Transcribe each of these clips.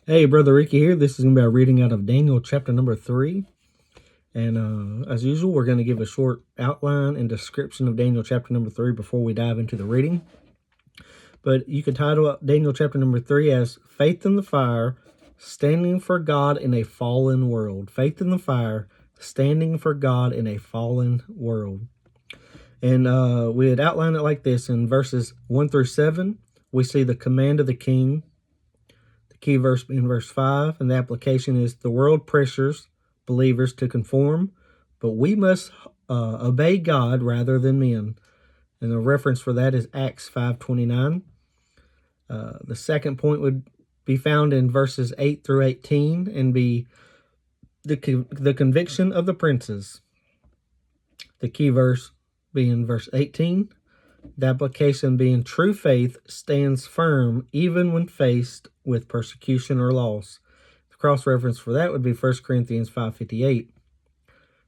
Hey, Brother Ricky here. This is going to be a reading out of Daniel chapter number 3. And as usual, we're going to give a short outline and description of Daniel chapter number 3 before we dive into the reading. But you could title up Daniel chapter number 3 as Faith in the Fire, Standing for God in a Fallen World. Faith in the Fire, Standing for God in a Fallen World. And we had outlined it like this. In verses 1 through 7, we see the command of the king. Key verse in verse 5, and the application is the world pressures believers to conform, but we must obey God rather than men. And the reference for that is Acts 5:29. The second point would be found in verses 8 through 18 and be the conviction of the princes. The key verse being verse 18. The application being true faith stands firm even when faced with persecution or loss. The cross-reference for that would be 1 Corinthians 5:58.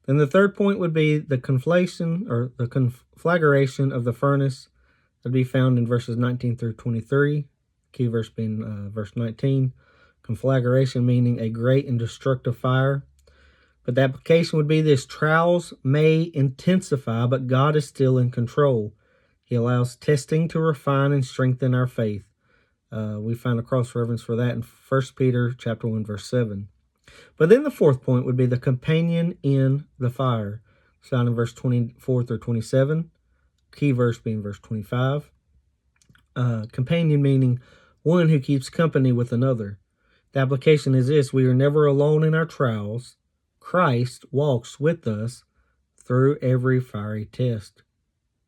Then the third point would be the conflation or the conflagration of the furnace that would be found in verses 19 through 23. Key verse being verse 19. Conflagration meaning a great and destructive fire. But the application would be this: trials may intensify, but God is still in control. He allows testing to refine and strengthen our faith. We find a cross-reference for that in 1 Peter chapter 1, verse 7. But then the fourth point would be the companion in the fire. It's found in verse 24 through 27. Key verse being verse 25. Companion meaning one who keeps company with another. The application is this: we are never alone in our trials. Christ walks with us through every fiery test.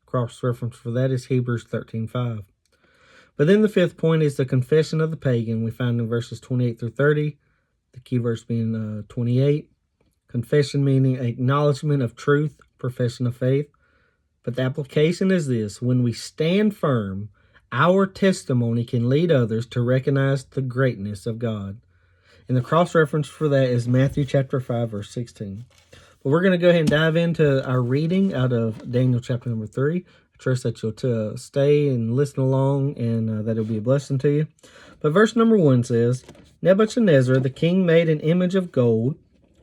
Cross-reference for that is Hebrews 13:5. But then the fifth point is the confession of the pagan. We find in verses 28 through 30, the key verse being 28. Confession meaning acknowledgement of truth, profession of faith. But the application is this: when we stand firm, our testimony can lead others to recognize the greatness of God. And the cross-reference for that is Matthew chapter 5, verse 16. But we're going to go ahead and dive into our reading out of Daniel chapter number 3. I trust that you'll stay and listen along and that it'll be a blessing to you. But verse number 1 says, Nebuchadnezzar the king made an image of gold,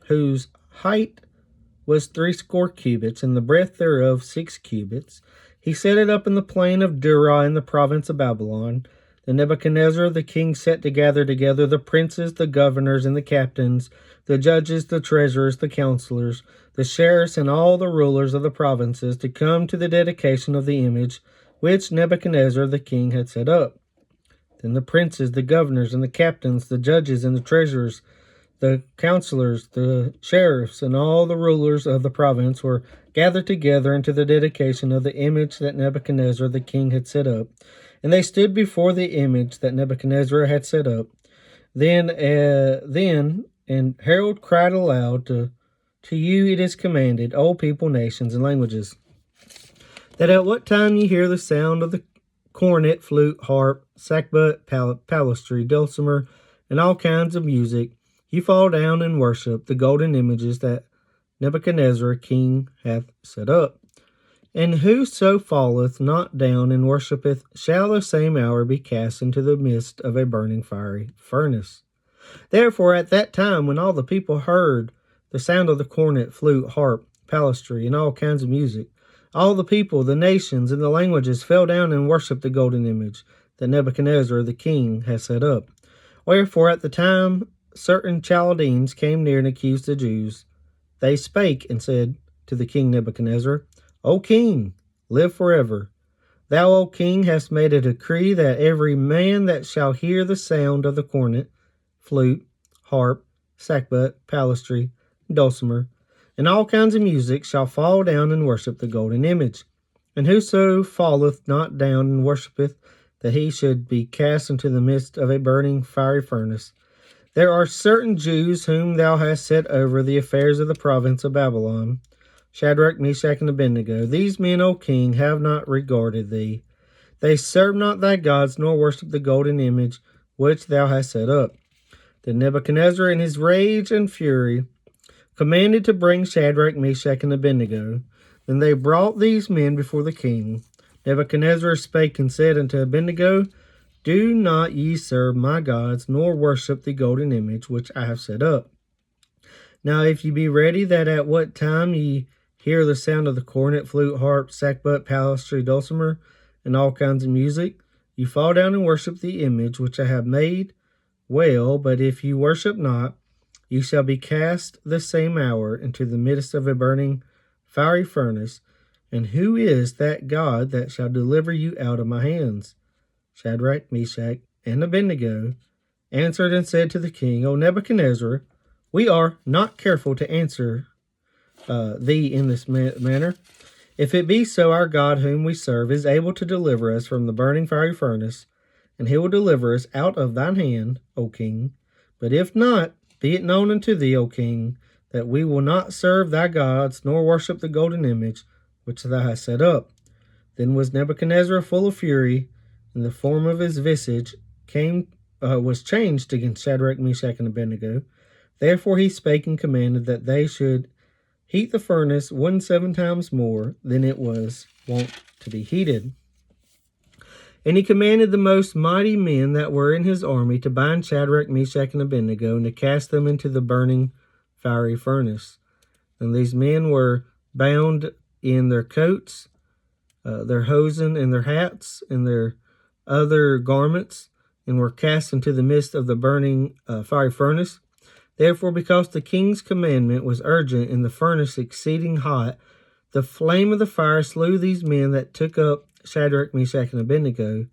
whose height was 60 cubits, and the breadth thereof 6 cubits. He set it up in the plain of Dura in the province of Babylon. Then Nebuchadnezzar the king set to gather together the princes, the governors, and the captains, the judges, the treasurers, the counselors, the sheriffs, and all the rulers of the provinces to come to the dedication of the image which Nebuchadnezzar the king had set up. Then the princes, the governors, and the captains, the judges, and the treasurers, the counselors, the sheriffs, and all the rulers of the province were gathered together into the dedication of the image that Nebuchadnezzar the king had set up. And they stood before the image that Nebuchadnezzar had set up. Then and herald cried aloud, to you it is commanded, O people, nations, and languages, that at what time ye hear the sound of the cornet, flute, harp, sackbut, psaltery, dulcimer, and all kinds of music, ye fall down and worship the golden images that Nebuchadnezzar king hath set up. And whoso falleth not down and worshippeth shall the same hour be cast into the midst of a burning fiery furnace. Therefore at that time, when all the people heard the sound of the cornet, flute, harp, psaltery, and all kinds of music, all the people, the nations, and the languages fell down and worshipped the golden image that Nebuchadnezzar the king had set up. Wherefore at the time certain Chaldeans came near and accused the Jews. They spake and said to the king Nebuchadnezzar, O king, live forever. Thou, O king, hast made a decree that every man that shall hear the sound of the cornet, flute, harp, sackbut, psaltery, dulcimer, and all kinds of music shall fall down and worship the golden image. And whoso falleth not down and worshippeth, that he should be cast into the midst of a burning fiery furnace. There are certain Jews whom thou hast set over the affairs of the province of Babylon, Shadrach, Meshach, and Abednego. These men, O king, have not regarded thee. They serve not thy gods, nor worship the golden image which thou hast set up. Then Nebuchadnezzar, in his rage and fury, commanded to bring Shadrach, Meshach, and Abednego. Then they brought these men before the king. Nebuchadnezzar spake and said unto Abednego, Do not ye serve my gods, nor worship the golden image which I have set up. Now if ye be ready, that at what time ye hear the sound of the cornet, flute, harp, sackbut, psaltery, dulcimer, and all kinds of music, you fall down and worship the image which I have made. Well, but if you worship not, you shall be cast the same hour into the midst of a burning fiery furnace. And who is that God that shall deliver you out of my hands? Shadrach, Meshach, and Abednego answered and said to the king, O Nebuchadnezzar, we are not careful to answer thee in this manner. If it be so, our God whom we serve is able to deliver us from the burning fiery furnace, and he will deliver us out of thine hand, O king. But if not, be it known unto thee, O king, that we will not serve thy gods, nor worship the golden image which thou hast set up. Then was Nebuchadnezzar full of fury, and the form of his visage was changed against Shadrach, Meshach, and Abednego. Therefore he spake and commanded that they should heat the furnace 17 times more than it was wont to be heated. And he commanded the most mighty men that were in his army to bind Shadrach, Meshach, and Abednego, and to cast them into the burning fiery furnace. And these men were bound in their coats, their hosen, and their hats, and their other garments, and were cast into the midst of the burning fiery furnace. Therefore, because the king's commandment was urgent, and the furnace exceeding hot, the flame of the fire slew these men that took up Shadrach, Meshach, and Abednego.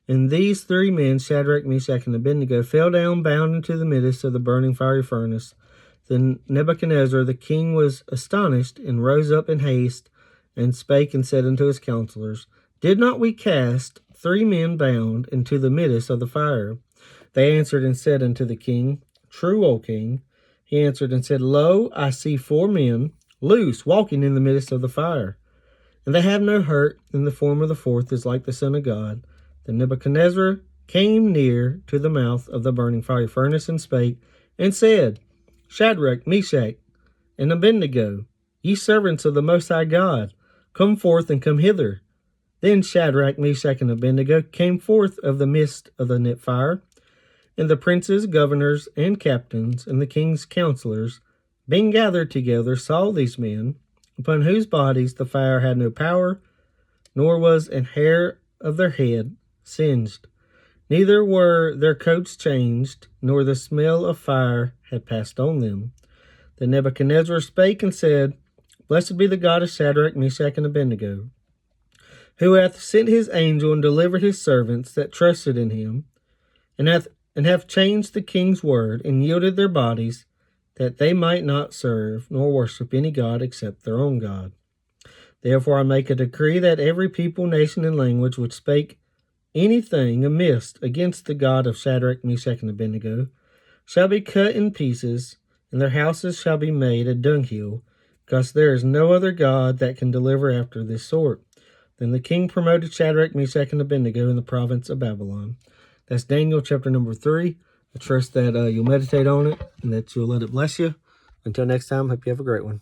And these 3 men, Shadrach, Meshach, and Abednego, fell down bound into the midst of the burning fiery furnace. Then Nebuchadnezzar the king was astonished, and rose up in haste, and spake and said unto his counselors, Did not we cast 3 men bound into the midst of the fire? They answered and said unto the king, True, O king. He answered and said, Lo, I see 4 men loose, walking in the midst of the fire, and they have no hurt, and the form of the 4th is like the Son of God. Then Nebuchadnezzar came near to the mouth of the burning fiery furnace, and spake, and said, Shadrach, Meshach, and Abednego, ye servants of the Most High God, come forth and come hither. Then Shadrach, Meshach, and Abednego came forth of the midst of the net fire. And the princes, governors, and captains, and the king's counselors, being gathered together, saw these men, upon whose bodies the fire had no power, nor was an hair of their head singed, neither were their coats changed, nor the smell of fire had passed on them. Then Nebuchadnezzar spake and said, Blessed be the God of Shadrach, Meshach, and Abednego, who hath sent his angel and delivered his servants that trusted in him, and have changed the king's word, and yielded their bodies, that they might not serve nor worship any god except their own God. Therefore I make a decree that every people, nation, and language which spake anything amiss against the God of Shadrach, Meshach, and Abednego shall be cut in pieces, and their houses shall be made a dunghill, because there is no other God that can deliver after this sort. Then the king promoted Shadrach, Meshach, and Abednego in the province of Babylon. That's Daniel chapter number 3. I trust that you'll meditate on it and that you'll let it bless you. Until next time, hope you have a great one.